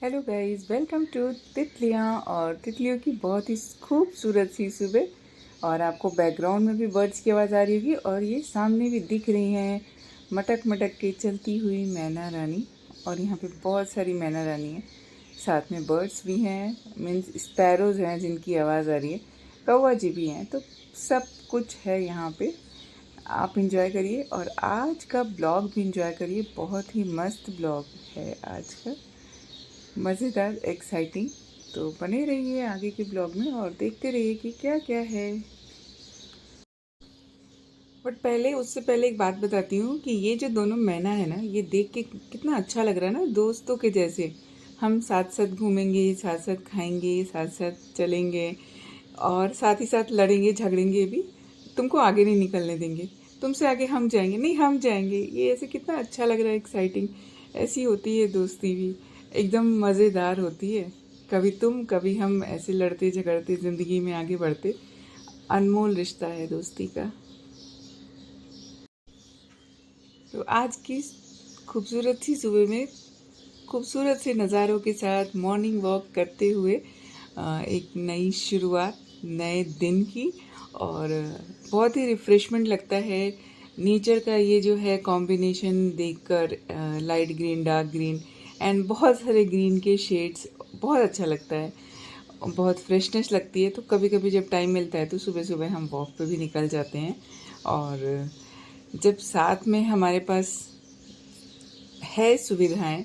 Hello guys, welcome to तितलियाँ और तितलियों की बहुत ही खूबसूरत सी सुबह। और आपको बैकग्राउंड में भी बर्ड्स की आवाज़ आ रही होगी और ये सामने भी दिख रही हैं मटक मटक के चलती हुई मैना रानी। और यहाँ पे बहुत सारी मैना रानी है, साथ में बर्ड्स भी हैं, मीन्स स्पैरोज़ हैं जिनकी आवाज़ आ रही है, कौवा जी भी हैं। तो सब कुछ है यहाँ पे। आप इंजॉय करिए और आज का ब्लॉग भी इंजॉय करिए। बहुत ही मस्त ब्लॉग है आज का, मज़ेदार, एक्साइटिंग। तो बने रहिए आगे के ब्लॉग में और देखते रहिए कि क्या क्या है। बट उससे पहले एक बात बताती हूँ कि ये जो दोनों मैना है ना, ये देख के कितना अच्छा लग रहा है ना, दोस्तों के जैसे। हम साथ साथ घूमेंगे, साथ साथ खाएंगे, साथ साथ चलेंगे और साथ ही साथ लड़ेंगे झगड़ेंगे भी। तुमको आगे नहीं निकलने देंगे, तुमसे आगे हम जाएंगे, नहीं हम जाएंगे। ये ऐसे कितना अच्छा लग रहा है, एक्साइटिंग। ऐसी होती है दोस्ती भी, एकदम मज़ेदार होती है। कभी तुम कभी हम ऐसे लड़ते झगड़ते ज़िंदगी में आगे बढ़ते। अनमोल रिश्ता है दोस्ती का। तो आज की खूबसूरत सी सुबह में खूबसूरत से नज़ारों के साथ मॉर्निंग वॉक करते हुए एक नई शुरुआत नए दिन की। और बहुत ही रिफ़्रेशमेंट लगता है नेचर का ये जो है कॉम्बिनेशन देखकर, light green, dark green and बहुत सारे ग्रीन के शेड्स। बहुत अच्छा लगता है, बहुत फ्रेशनेस लगती है। तो कभी कभी जब टाइम मिलता है तो सुबह सुबह हम वॉक पे भी निकल जाते हैं। और जब साथ में हमारे पास है सुविधाएं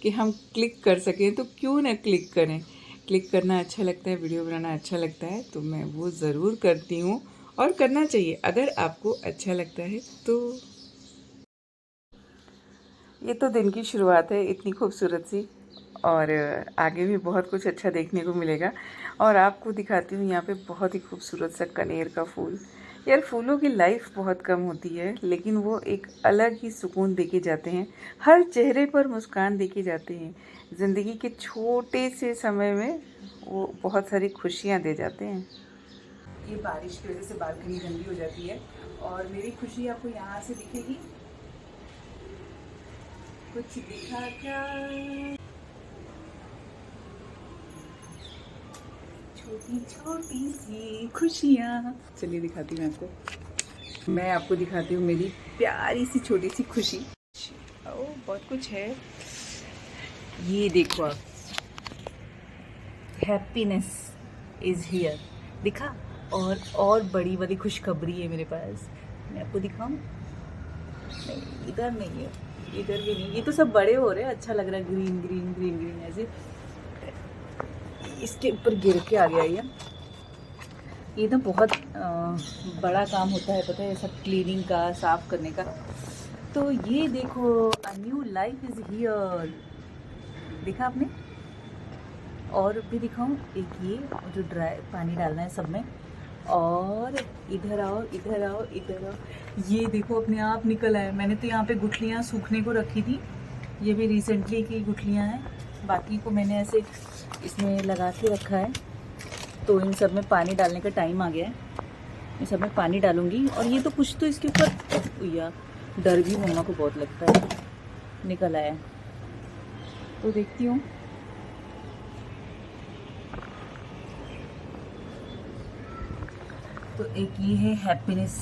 कि हम क्लिक कर सकें तो क्यों ना क्लिक करें। क्लिक करना अच्छा लगता है, वीडियो बनाना अच्छा लगता है, तो मैं वो ज़रूर करती हूँ और करना चाहिए अगर आपको अच्छा लगता है तो। ये तो दिन की शुरुआत है इतनी खूबसूरत सी, और आगे भी बहुत कुछ अच्छा देखने को मिलेगा। और आपको दिखाती हूँ यहाँ पे बहुत ही खूबसूरत सा कनेर का फूल। यार, फूलों की लाइफ बहुत कम होती है, लेकिन वो एक अलग ही सुकून देके जाते हैं। हर चेहरे पर मुस्कान देके जाते हैं। ज़िंदगी के छोटे से समय में वो बहुत सारी खुशियाँ दे जाते हैं। ये बारिश की वजह से बालकनी गंदी हो जाती है और मेरी खुशी आपको यहाँ से दिखेगी। कुछ दिखा क्या? छोटी छोटी सी खुशियाँ। चलिए दिखाती हूँ आपको। मैं आपको दिखाती हूँ मेरी प्यारी सी छोटी सी खुशी। ओ, बहुत कुछ है। ये देखो आप, हैप्पीनेस इज़ हियर। दिखा? और बड़ी बड़ी खुशखबरी है मेरे पास। मैं आपको दिखाऊं? नहीं, इधर नहीं है, इधर भी नहीं। ये तो सब बड़े हो रहे हैं, अच्छा लग रहा है, ग्रीन ग्रीन ग्रीन ग्रीन ऐसे। इसके ऊपर गिर के आ गया ये ना बहुत बड़ा काम होता है, पता है, सब क्लीनिंग का, साफ करने का। तो ये देखो, a new life is here. देखा आपने? और भी दिखाऊं? एक ये जो ड्राई पानी डालना है सब में। और इधर आओ, इधर आओ, इधर आओ। ये देखो अपने आप निकल आए। मैंने तो यहाँ पे गुठलियाँ सूखने को रखी थी, ये भी रिसेंटली की गुठलियाँ हैं। बाकी को मैंने ऐसे इसमें लगा के रखा है। तो इन सब में पानी डालने का टाइम आ गया है, इन सब में पानी डालूंगी। और ये तो कुछ तो इसके ऊपर, या डर भी मम्मा को बहुत लगता है, निकल आया। तो देखती हूँ। तो एक ये है happiness.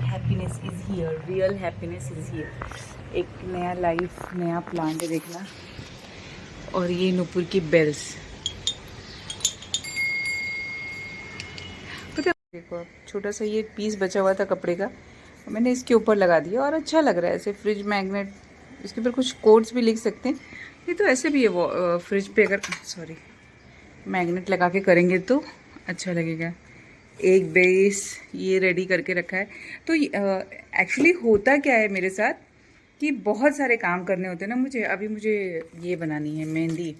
Happiness is here, real happiness is here. एक नया लाइफ, नया प्लांट है, देखना। और ये नुपुर की बेल्स, पता है, देखो अब छोटा सा ये पीस बचा हुआ था कपड़े का, मैंने इसके ऊपर लगा दिया और अच्छा लग रहा है ऐसे। फ्रिज मैग्नेट, इसके ऊपर कुछ कोड्स भी लिख सकते हैं। ये तो ऐसे भी है, वो फ्रिज पे अगर, सॉरी, मैग्नेट लगा के करेंगे तो अच्छा लगेगा। एक बेस ये रेडी करके रखा है। तो एक्चुअली होता क्या है मेरे साथ कि बहुत सारे काम करने होते हैं ना मुझे। अभी मुझे ये बनानी है मेहंदी,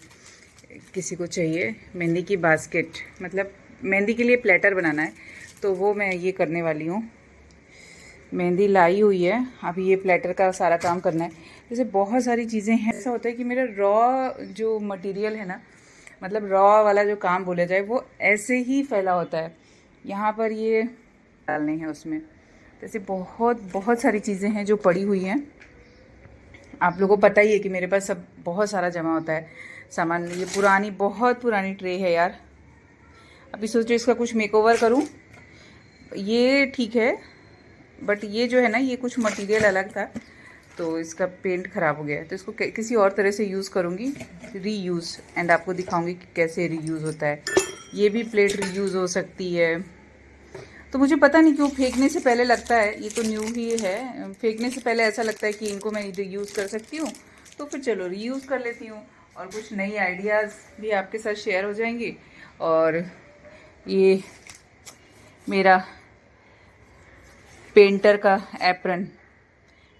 किसी को चाहिए मेहंदी की बास्केट, मतलब मेहंदी के लिए प्लेटर बनाना है, तो वो मैं ये करने वाली हूँ। मेहंदी लाई हुई है, अभी ये प्लेटर का सारा काम करना है। जैसे बहुत सारी चीज़ें हैं। ऐसा होता है कि मेरा रॉ जो मटेरियल है ना, मतलब रॉ वाला जो काम बोला जाए, वो ऐसे ही फैला होता है। यहाँ पर ये डालने हैं उसमें, जैसे बहुत बहुत सारी चीज़ें हैं जो पड़ी हुई हैं। आप लोगों को पता ही है कि मेरे पास सब बहुत सारा जमा होता है सामान। ये पुरानी, बहुत पुरानी ट्रे है यार। अभी सोच रही इसका कुछ मेकओवर करूं। ये ठीक है, बट ये जो है ना, ये कुछ मटेरियल अलग था तो इसका पेंट ख़राब हो गया है, तो इसको किसी और तरह से यूज़ करूँगी, रीयूज़, एंड आपको दिखाऊंगी कि कैसे रीयूज़ होता है। ये भी प्लेट रीयूज़ हो सकती है। तो मुझे पता नहीं क्यों फेंकने से पहले लगता है, ये तो न्यू ही है, फेंकने से पहले ऐसा लगता है कि इनको मैं रीयूज़ कर सकती हूँ, तो फिर चलो रीयूज़ कर लेती हूँ और कुछ नई आइडियाज़ भी आपके साथ शेयर हो जाएंगी। और ये मेरा पेंटर का एप्रन,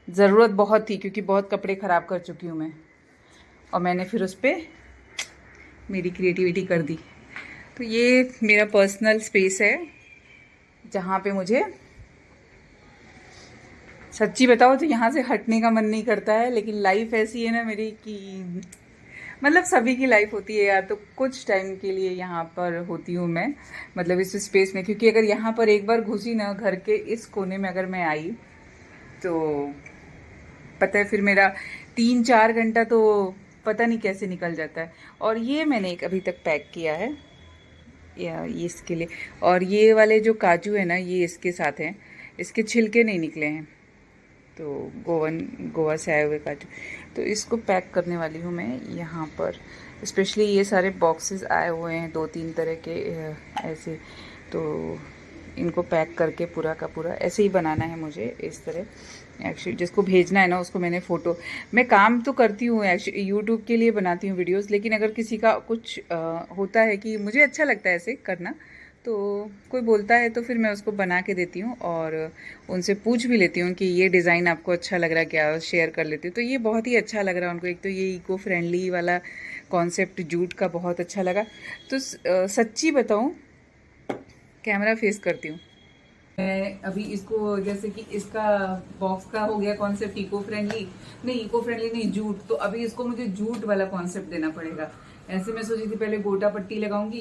ज़रूरत बहुत थी क्योंकि बहुत कपड़े ख़राब कर चुकी हूँ मैं, और मैंने फिर उस पर मेरी क्रिएटिविटी कर दी। तो ये मेरा पर्सनल स्पेस है जहाँ पे मुझे सच्ची बताओ तो यहाँ से हटने का मन नहीं करता है, लेकिन लाइफ ऐसी है ना मेरी कि मतलब सभी की लाइफ होती है यार, तो कुछ टाइम के लिए यहाँ पर होती हूँ मैं, मतलब इस स्पेस में, क्योंकि अगर यहाँ पर एक बार घुसी ना, घर के इस कोने में अगर मैं आई तो पता है फिर मेरा 3-4 घंटा तो पता नहीं कैसे निकल जाता है। और ये मैंने एक अभी तक पैक किया है या ये इसके लिए, और ये वाले जो काजू है ना, ये इसके साथ हैं, इसके छिलके नहीं निकले हैं, तो गोवा से आए हुए काजू, तो इसको पैक करने वाली हूँ मैं यहाँ पर। स्पेशली ये सारे बॉक्सेस आए हुए हैं 2-3 तरह के ऐसे, तो इनको पैक करके पूरा का पूरा ऐसे ही बनाना है मुझे इस तरह। एक्चुअली जिसको भेजना है ना, उसको मैंने फ़ोटो, मैं काम तो करती हूँ एक्चुअली, यूट्यूब के लिए बनाती हूँ वीडियोस, लेकिन अगर किसी का कुछ होता है कि मुझे अच्छा लगता है ऐसे करना, तो कोई बोलता है तो फिर मैं उसको बना के देती हूँ और उनसे पूछ भी लेती हूँ कि ये डिज़ाइन आपको अच्छा लग रहा है क्या, शेयर कर लेती हूँ। तो ये बहुत ही अच्छा लग रहा है उनको। एक तो ये इको फ्रेंडली वाला कॉन्सेप्ट जूट का बहुत अच्छा लगा। तो सच्ची बताऊँ, कैमरा फेस करती हूँ मैं अभी इसको, जैसे कि इसका बॉक्स का हो गया कॉन्सेप्ट इको फ्रेंडली नहीं जूट, तो अभी इसको मुझे जूट वाला कॉन्सेप्ट देना पड़ेगा। ऐसे मैं सोची थी पहले गोटा पट्टी लगाऊंगी,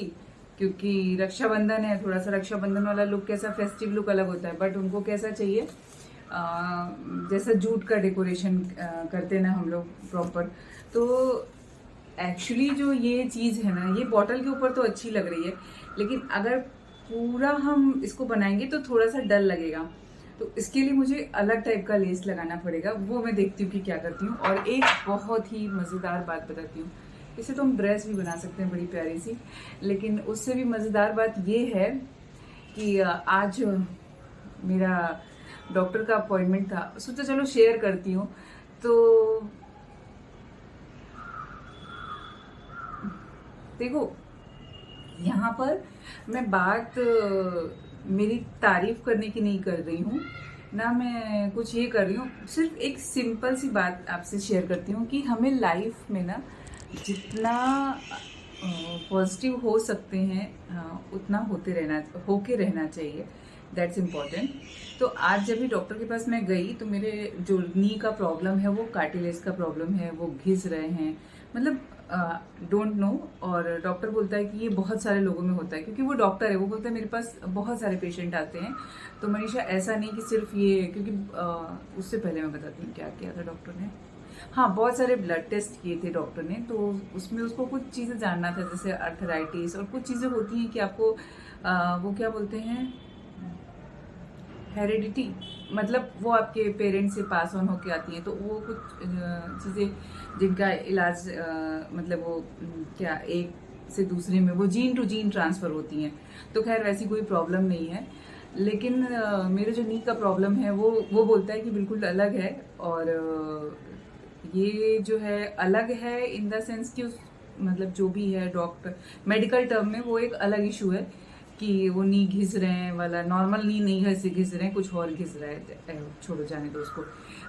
क्योंकि रक्षाबंधन है, थोड़ा सा रक्षाबंधन वाला लुक, कैसा फेस्टिव लुक अलग होता है, बट उनको कैसा चाहिए जैसा जूट का डेकोरेशन करते हैं ना हम लोग प्रॉपर। तो एक्चुअली जो ये चीज़ है ना, ये बॉटल के ऊपर तो अच्छी लग रही है, लेकिन अगर पूरा हम इसको बनाएंगे तो थोड़ा सा डल लगेगा, तो इसके लिए मुझे अलग टाइप का लेस लगाना पड़ेगा। वो मैं देखती हूँ कि क्या करती हूँ। और एक बहुत ही मज़ेदार बात बताती हूँ, इसे तो हम ड्रेस भी बना सकते हैं बड़ी प्यारी सी, लेकिन उससे भी मज़ेदार बात ये है कि आज मेरा डॉक्टर का अपॉइंटमेंट था, सोचा चलो शेयर करती हूँ। तो देखो, यहाँ पर मैं बात मेरी तारीफ करने की नहीं कर रही हूँ ना, मैं कुछ ये कर रही हूँ, सिर्फ एक सिंपल सी बात आपसे शेयर करती हूँ कि हमें लाइफ में ना जितना पॉजिटिव हो सकते हैं उतना होके रहना चाहिए, दैट्स इम्पॉर्टेंट। तो आज जब भी डॉक्टर के पास मैं गई तो मेरे जो नी का प्रॉब्लम है, वो कार्टिलेज का प्रॉब्लम है, वो घिस रहे हैं, मतलब डोंट नो। और डॉक्टर बोलता है कि ये बहुत सारे लोगों में होता है, क्योंकि वो डॉक्टर है, वो बोलता है मेरे पास बहुत सारे पेशेंट आते हैं। तो मनीषा ऐसा नहीं कि सिर्फ ये, क्योंकि उससे पहले मैं बताती हूँ क्या किया था डॉक्टर ने। हाँ, बहुत सारे ब्लड टेस्ट किए थे डॉक्टर ने, तो उसमें उसको कुछ चीज़ें जानना था, जैसे अर्थराइटिस, और कुछ चीज़ें होती हैं कि आपको वो क्या बोलते हैं, हेरिडिटी, मतलब वो आपके पेरेंट्स से पास ऑन होके आती हैं, तो वो कुछ चीज़ें जिनका इलाज मतलब वो क्या एक से दूसरे में वो जीन टू जीन ट्रांसफ़र होती हैं। तो खैर वैसी कोई प्रॉब्लम नहीं है, लेकिन मेरे जो नी का प्रॉब्लम है वो बोलता है कि बिल्कुल अलग है। और ये जो है अलग है इन द सेंस कि उस मतलब जो भी है डॉक्टर मेडिकल टर्म में वो एक अलग इशू है कि वो नी घिस रहे हैं वाला, नॉर्मल नी नहीं है, ऐसे घिस रहे हैं, कुछ और घिस रहा है, छोड़ो जाने दो उसको,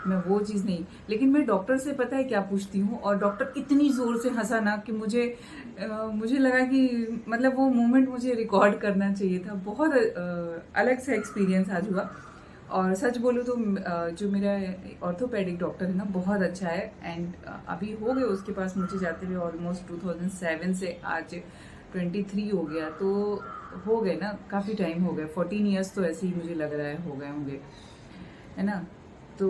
मैं वो चीज़ नहीं। लेकिन मैं डॉक्टर से पता है क्या पूछती हूँ, और डॉक्टर इतनी ज़ोर से हंसा ना कि मुझे लगा कि मतलब वो मोमेंट मुझे रिकॉर्ड करना चाहिए था। बहुत अलग सा एक्सपीरियंस आज हुआ। और सच बोलूँ तो जो मेरा ऑर्थोपेडिक डॉक्टर है ना, बहुत अच्छा है, एंड अभी हो गए उसके पास मुझे जाते हुए ऑलमोस्ट 2007 से आज 23 हो गया, तो हो गए ना, काफ़ी टाइम हो गया, 14 ईयर्स तो ऐसे ही मुझे लग रहा है हो गए होंगे, है ना। तो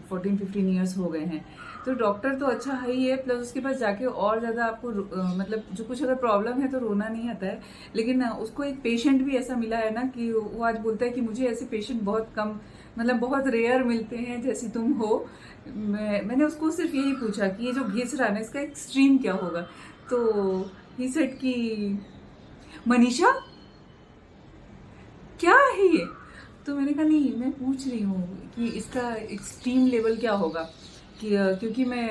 14-15 ईयर्स हो गए हैं। तो डॉक्टर तो अच्छा है ही है, प्लस उसके पास जाके और ज़्यादा आपको मतलब जो कुछ अगर प्रॉब्लम है तो रोना नहीं आता है। लेकिन उसको एक पेशेंट भी ऐसा मिला है ना कि वो आज बोलता है कि मुझे ऐसे पेशेंट बहुत कम, मतलब बहुत रेयर मिलते हैं जैसी तुम हो। मैंने उसको सिर्फ यही पूछा कि ये जो घिस रहा है ना, इसका एक्सट्रीम क्या होगा। तो ही सेड कि मनीषा क्या है ये। तो मैंने कहा नहीं, मैं पूछ रही हूँ कि इसका एक्सट्रीम लेवल क्या होगा, कि क्योंकि मैं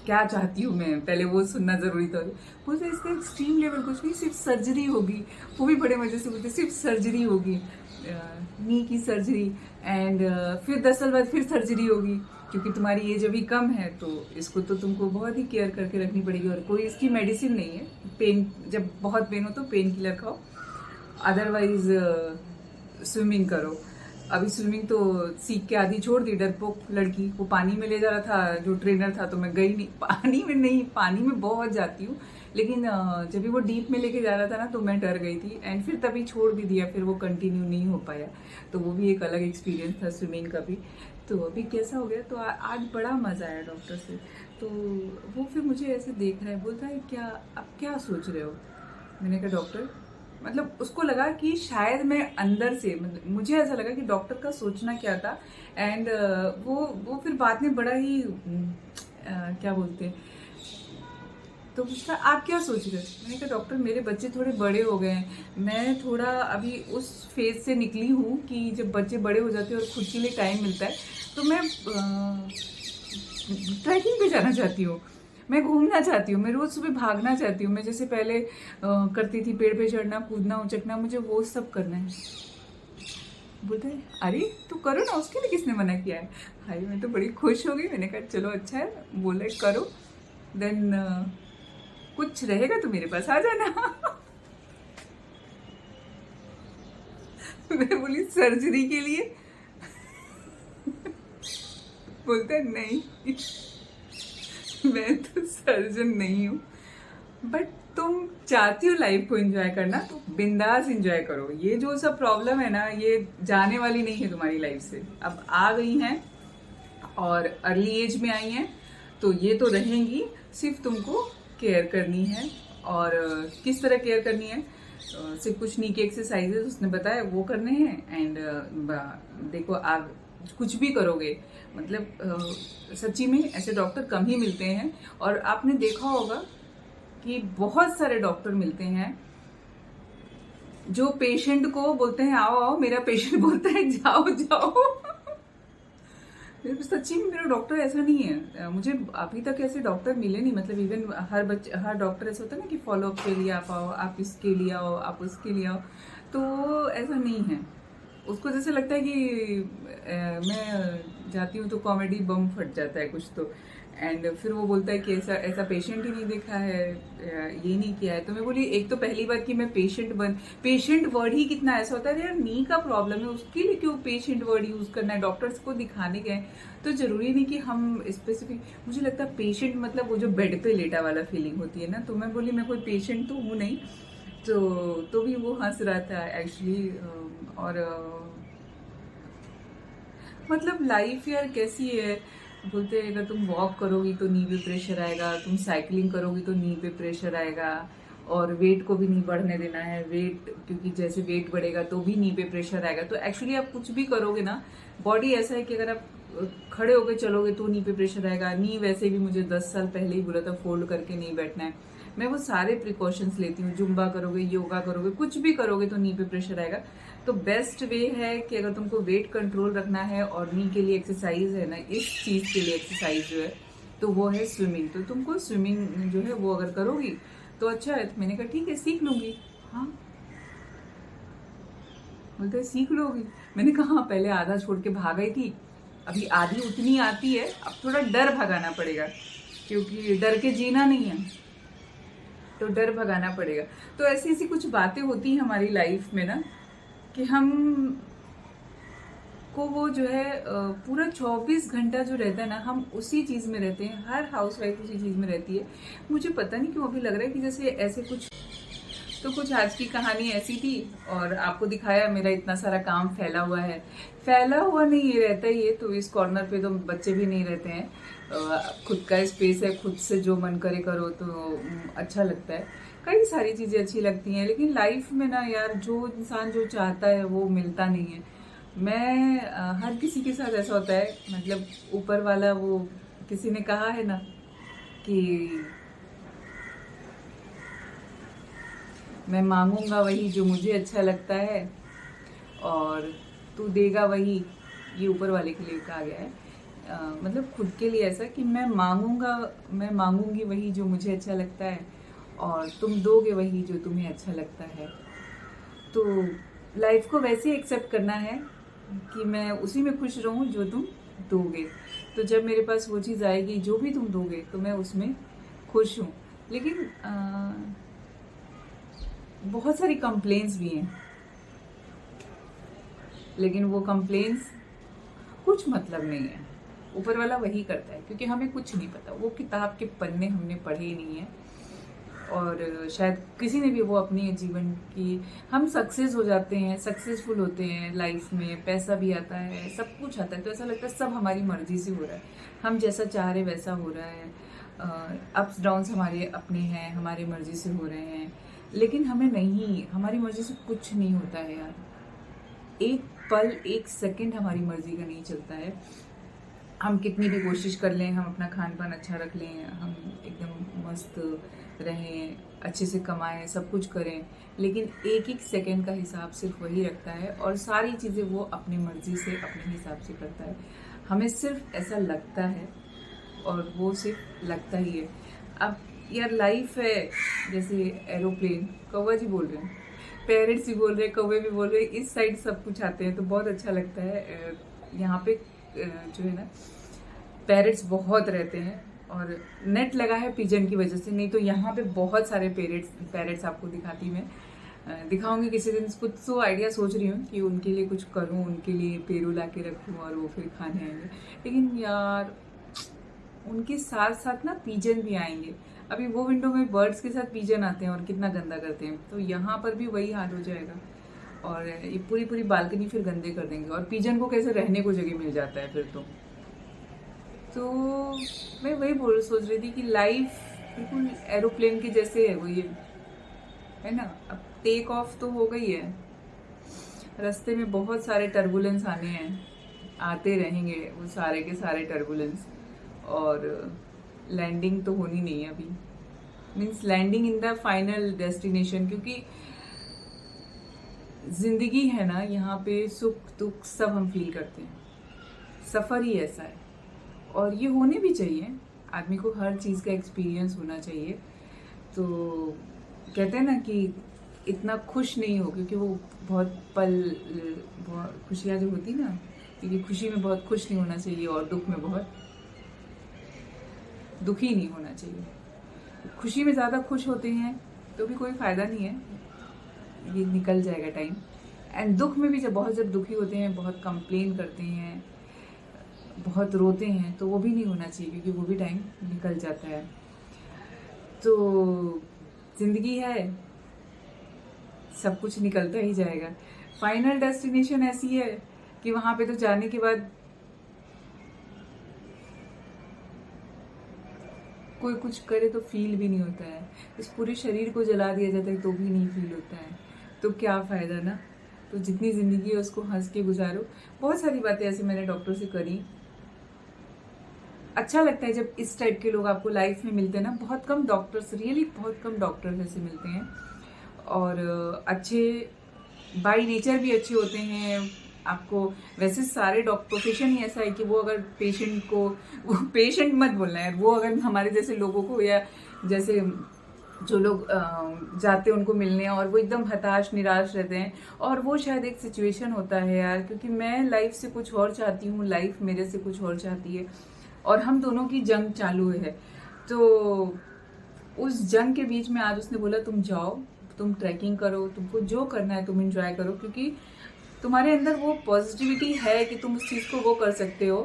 क्या चाहती हूँ, मैं पहले वो सुनना जरूरी था। बोलते इसका एक्सट्रीम लेवल कुछ नहीं, सिर्फ सर्जरी होगी। वो भी बड़े मजे से बोलते सिर्फ सर्जरी होगी, नी की सर्जरी, एंड फिर 10 साल बाद फिर सर्जरी होगी, क्योंकि तुम्हारी एज अभी कम है तो इसको तो तुमको बहुत ही केयर करके रखनी पड़ेगी, और कोई इसकी मेडिसिन नहीं है। पेन, जब बहुत पेन हो तो पेन किलर खाओ, अदरवाइज स्विमिंग करो। अभी स्विमिंग तो सीख के आधी छोड़ दी, डरपोक लड़की। वो पानी में ले जा रहा था जो ट्रेनर था, तो मैं गई नहीं पानी में। नहीं, पानी में बहुत जाती हूँ, लेकिन जब भी वो डीप में लेके जा रहा था ना तो मैं डर गई थी, एंड फिर तभी छोड़ भी दिया, फिर वो कंटिन्यू नहीं हो पाया। तो वो भी एक अलग एक्सपीरियंस था स्विमिंग का भी। तो अभी कैसा हो गया, तो आज बड़ा मजा आया डॉक्टर से। तो वो फिर मुझे ऐसे देख रहा है, बोलता है क्या आप क्या सोच रहे हो। मैंने कहा डॉक्टर, मतलब उसको लगा कि शायद मैं अंदर से, मतलब मुझे ऐसा लगा कि डॉक्टर का सोचना क्या था। एंड वो फिर बाद में बड़ा ही क्या बोलते हैं, तो पूछता आप क्या सोच रहे हो। मैंने कहा डॉक्टर, मेरे बच्चे थोड़े बड़े हो गए हैं, मैं थोड़ा अभी उस फेज से निकली हूँ कि जब बच्चे बड़े हो जाते हैं और खुद के लिए टाइम मिलता है, तो मैं ट्रैकिंग पे जाना चाहती हूँ, मैं घूमना चाहती हूँ, मैं रोज सुबह भागना चाहती हूँ, मैं जैसे पहले करती थी, पेड़ पे चढ़ना, कूदना, उचकना, मुझे वो सब करना है। बोलते हैं अरे तो करो ना, उसके लिए किसने मना किया है। भाई मैं तो बड़ी खुश हो गई, मैंने कहा चलो अच्छा है, बोले करो, देन कुछ रहेगा तो मेरे पास आ जाना। मैं बोली सर्जरी के लिए। बोलते नहीं, मैं तो सर्जन नहीं हूँ, बट तुम चाहती हो लाइफ को एंजॉय करना तो बिंदास एंजॉय करो। ये जो सब प्रॉब्लम है ना, ये जाने वाली नहीं है तुम्हारी लाइफ से, अब आ गई हैं और अर्ली एज में आई हैं, तो ये तो रहेंगी। सिर्फ तुमको केयर करनी है, और किस तरह केयर करनी है, सिर्फ कुछ नी के एक्सरसाइजेस उसने बताया वो करने हैं। एंड देखो आप कुछ भी करोगे, मतलब सच्ची में ऐसे डॉक्टर कम ही मिलते हैं। और आपने देखा होगा कि बहुत सारे डॉक्टर मिलते हैं जो पेशेंट को बोलते हैं आओ आओ, मेरा पेशेंट बोलता है जाओ जाओ। सच्ची में मेरा डॉक्टर ऐसा नहीं है, मुझे अभी तक ऐसे डॉक्टर मिले नहीं। मतलब इवन हर डॉक्टर ऐसा होता है ना कि फॉलोअप के लिए आप आओ, आप इसके लिए आओ, आप उसके लिए आओ, तो ऐसा नहीं है। उसको जैसे लगता है कि मैं जाती हूँ तो कॉमेडी बम फट जाता है कुछ तो, एंड फिर वो बोलता है कि ऐसा ऐसा पेशेंट ही नहीं देखा है, ये नहीं किया है। तो मैं बोली एक तो पहली बात कि मैं पेशेंट वर्ड ही कितना ऐसा होता है यार, नी का प्रॉब्लम है उसके लिए क्यों पेशेंट वर्ड यूज करना है। डॉक्टर्स को दिखाने गए तो जरूरी नहीं कि हम स्पेसिफिक, मुझे लगता है पेशेंट मतलब वो जो बेड पे लेटा वाला फीलिंग होती है ना। तो मैं बोली मैं कोई पेशेंट तो हूँ नहीं। तो भी वो हंस रहा था एक्चुअली। और मतलब लाइफ यार कैसी है, बोलते हैं अगर तुम वॉक करोगी तो नी पे प्रेशर आएगा, तुम साइकिलिंग करोगी तो नी पे प्रेशर आएगा, और वेट को भी नहीं बढ़ने देना है। वेट, क्योंकि जैसे वेट बढ़ेगा तो भी नी पे प्रेशर आएगा। तो एक्चुअली आप कुछ भी करोगे ना, बॉडी ऐसा है कि अगर आप खड़े होकर चलोगे तो नी पे प्रेशर आएगा। नी वैसे भी मुझे 10 साल पहले ही बोला था फोल्ड करके नहीं बैठना है, मैं वो सारे प्रिकॉशंस लेती हूँ। जुम्बा करोगे, योगा करोगे, कुछ भी करोगे तो नी पे प्रेशर आएगा। तो बेस्ट वे है कि अगर तुमको वेट कंट्रोल रखना है और नी के लिए एक्सरसाइज है ना, इस चीज के लिए एक्सरसाइज जो है तो वो है स्विमिंग। तो तुमको स्विमिंग जो है वो अगर करोगी तो अच्छा है। तो मैंने कहा ठीक है सीख लूंगी। हाँ, बोलते सीख लोगी। मैंने कहा हाँ, पहले आधा छोड़ के भाग गई थी, अभी आधी उतनी आती है, अब थोड़ा डर भगाना पड़ेगा, क्योंकि डर के जीना नहीं है, तो डर भगाना पड़ेगा। तो ऐसी ऐसी कुछ बातें होती हैं हमारी लाइफ में ना, कि हम को वो जो है पूरा 24 घंटा जो रहता है ना, हम उसी चीज में रहते हैं। हर हाउस वाइफ उसी चीज में रहती है। मुझे पता नहीं क्यों अभी लग रहा है कि जैसे ऐसे कुछ, तो कुछ आज की कहानी ऐसी थी और आपको दिखाया मेरा इतना सारा काम फैला हुआ है। फैला हुआ नहीं, ये रहता ही है। तो इस कॉर्नर पे तो बच्चे भी नहीं रहते हैं, खुद का स्पेस है, खुद से जो मन करे करो, तो अच्छा लगता है। कई सारी चीज़ें अच्छी लगती हैं, लेकिन लाइफ में ना यार, जो इंसान जो चाहता है वो मिलता नहीं है। मैं हर किसी के साथ ऐसा होता है, मतलब ऊपर वाला वो, किसी ने कहा है ना कि मैं मांगूंगा वही जो मुझे अच्छा लगता है और तू देगा वही, ये ऊपर वाले के लिए कहा गया है। मतलब खुद के लिए ऐसा कि मैं मांगूंगी वही जो मुझे अच्छा लगता है और तुम दोगे वही जो तुम्हें अच्छा लगता है। तो लाइफ को वैसे ही एक्सेप्ट करना है कि मैं उसी में खुश रहूं जो तुम दोगे। तो जब मेरे पास वो चीज़ आएगी जो भी तुम दोगे तो मैं उसमें खुश हूँ। लेकिन बहुत सारी कंप्लेंट्स भी हैं, लेकिन वो कंप्लेंट्स कुछ मतलब नहीं है। ऊपर वाला वही करता है, क्योंकि हमें कुछ नहीं पता। वो किताब के पन्ने हमने पढ़े ही नहीं है, और शायद किसी ने भी वो अपनी जीवन की, हम सक्सेस हो जाते हैं, सक्सेसफुल होते हैं लाइफ में, पैसा भी आता है, सब कुछ आता है, तो ऐसा लगता है सब हमारी मर्जी से हो रहा है, हम जैसा चाह रहे वैसा हो रहा है। अप्स डाउन्स हमारे अपने हैं, हमारी मर्जी से हो रहे हैं। लेकिन हमें नहीं, हमारी मर्जी से कुछ नहीं होता है यार। एक पल, एक सेकंड हमारी मर्जी का नहीं चलता है। हम कितनी भी कोशिश कर लें, हम अपना खान पान अच्छा रख लें, हम एकदम मस्त रहें, अच्छे से कमाएं, सब कुछ करें, लेकिन एक एक सेकंड का हिसाब सिर्फ वही रखता है, और सारी चीज़ें वो अपनी मर्जी से, अपने हिसाब से करता है। हमें सिर्फ ऐसा लगता है, और वो सिर्फ लगता ही है। अब यार लाइफ है जैसे एरोप्लेन, कौवा जी बोल रहे हैं, पेरेंट्स भी बोल रहे हैं, कौवे भी बोल रहे हैं, इस साइड सब कुछ आते हैं, तो बहुत अच्छा लगता है। यहाँ पे जो है ना, पैरेट्स बहुत रहते हैं, और नेट लगा है पिजन की वजह से, नहीं तो यहाँ पे बहुत सारे पैरेट्स आपको दिखाती मैं, दिखाऊंगी किसी दिन। कुछ तो आइडिया सोच रही हूँ कि उनके लिए कुछ करूँ, उनके लिए पेरू ला के रखूँ और वो फिर खाने आएंगे। लेकिन यार उनके साथ साथ ना पिजन भी आएंगे। अभी वो विंडो में बर्ड्स के साथ पिजन आते हैं और कितना गंदा करते हैं, तो यहाँ पर भी वही हाल हो जाएगा, और ये पूरी पूरी बालकनी फिर गंदे कर देंगे, और पिजन को कैसे रहने को जगह मिल जाता है फिर तो मैं वही सोच रही थी कि लाइफ बिल्कुल एरोप्लेन के जैसे है, वो ये है ना। अब टेक ऑफ तो हो गई है, रास्ते में बहुत सारे टर्बुलेंस आने हैं, आते रहेंगे वो सारे के सारे टर्बुलेंस, और लैंडिंग तो होनी नहीं है अभी, means landing in the final destination. क्योंकि जिंदगी है ना, यहाँ पे सुख दुख सब हम फील करते हैं, सफ़र ही ऐसा है, और ये होने भी चाहिए। आदमी को हर चीज़ का एक्सपीरियंस होना चाहिए। तो कहते हैं ना कि इतना खुश नहीं हो, क्योंकि वो बहुत खुशियाँ जो होती ना, क्योंकि खुशी में बहुत खुश नहीं होना चाहिए, और दुख में बहुत दुखी नहीं होना चाहिए। खुशी में ज़्यादा खुश होते हैं तो भी कोई फ़ायदा नहीं है, ये निकल जाएगा टाइम। एंड दुख में भी जब दुखी होते हैं, बहुत कंप्लेन करते हैं, बहुत रोते हैं, तो वो भी नहीं होना चाहिए, क्योंकि वो भी टाइम निकल जाता है। तो जिंदगी है, सब कुछ निकलता ही जाएगा। फाइनल डेस्टिनेशन ऐसी है कि वहां पे तो जाने के बाद कोई कुछ करे तो फील भी नहीं होता है, इस पूरे शरीर को जला दिया जाता है तो भी नहीं फील होता है, तो क्या फ़ायदा ना। तो जितनी ज़िंदगी है उसको हंस के गुजारो। बहुत सारी बातें ऐसे मैंने डॉक्टर से करी। अच्छा लगता है जब इस टाइप के लोग आपको लाइफ में मिलते हैं ना। बहुत कम डॉक्टर्स, रियली बहुत कम डॉक्टर्स ऐसे मिलते हैं, और अच्छे बाय नेचर भी अच्छे होते हैं आपको। वैसे सारे प्रोफेशन ही ऐसा है कि वो अगर पेशेंट को, वो पेशेंट मत बोलना है, वो अगर हमारे जैसे लोगों को, या जैसे जो लोग जाते हैं उनको मिलने, और वो एकदम हताश निराश रहते हैं, और वो शायद एक सिचुएशन होता है यार, क्योंकि मैं लाइफ से कुछ और चाहती हूँ, लाइफ मेरे से कुछ और चाहती है, और हम दोनों की जंग चालू है। तो उस जंग के बीच में आज उसने बोला तुम जाओ, तुम ट्रैकिंग करो, तुमको जो करना है तुम एंजॉय करो, क्योंकि तुम्हारे अंदर वो पॉजिटिविटी है कि तुम उस चीज़ को वो कर सकते हो,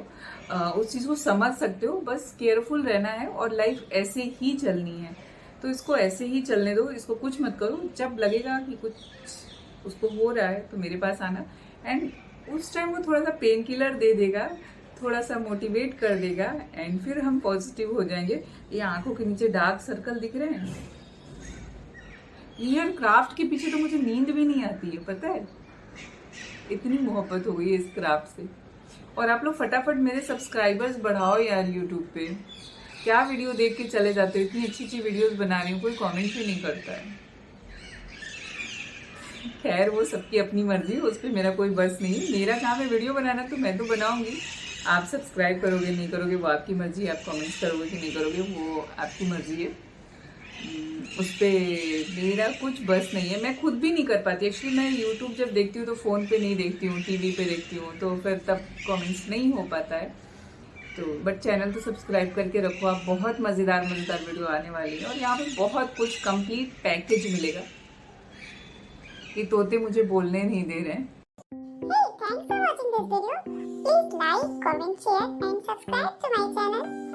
उस चीज़ को समझ सकते हो। बस केयरफुल रहना है, और लाइफ ऐसे ही चलनी है। तो इसको ऐसे ही चलने दो, इसको कुछ मत करो। जब लगेगा कि कुछ उसको हो रहा है तो मेरे पास आना, एंड उस टाइम वो थोड़ा सा पेन किलर दे देगा, थोड़ा सा मोटिवेट कर देगा, एंड फिर हम पॉजिटिव हो जाएंगे। ये आंखों के नीचे डार्क सर्कल दिख रहे हैं, ये क्राफ्ट के पीछे तो मुझे नींद भी नहीं आती है, पता है, इतनी मोहब्बत हो गई है इस क्राफ्ट से। और आप लोग फटाफट मेरे सब्सक्राइबर्स बढ़ाओ यार यूट्यूब पे। क्या वीडियो देख के चले जाते हो, इतनी अच्छी अच्छी वीडियोस बना रही हूँ, कोई कमेंट भी नहीं करता है। खैर वो सबकी अपनी मर्जी, उस पर मेरा कोई बस नहीं। मेरा काम है वीडियो बनाना, तो मैं तो बनाऊंगी। आप सब्सक्राइब करोगे नहीं करोगे वो आपकी मर्जी, आप कमेंट्स करोगे कि नहीं करोगे वो आपकी मर्जी है। उस पर मेरा कुछ बस नहीं है, मैं खुद भी नहीं कर पाती। एक्चुअली मैं यूट्यूब जब देखती हूँ तो फ़ोन पे नहीं देखती हूँ, टीवी पे देखती हूँ, तो फिर तब कमेंट्स नहीं हो पाता है। तो बट चैनल तो सब्सक्राइब करके रखो आप, बहुत मज़ेदार मज़ेदार वीडियो आने वाली है। और यहाँ पे बहुत कुछ कंप्लीट पैकेज मिलेगा। ये तोते मुझे बोलने नहीं दे रहे हैं। Hey, thanks for watching this video. Please like, comment, share and subscribe to my channel.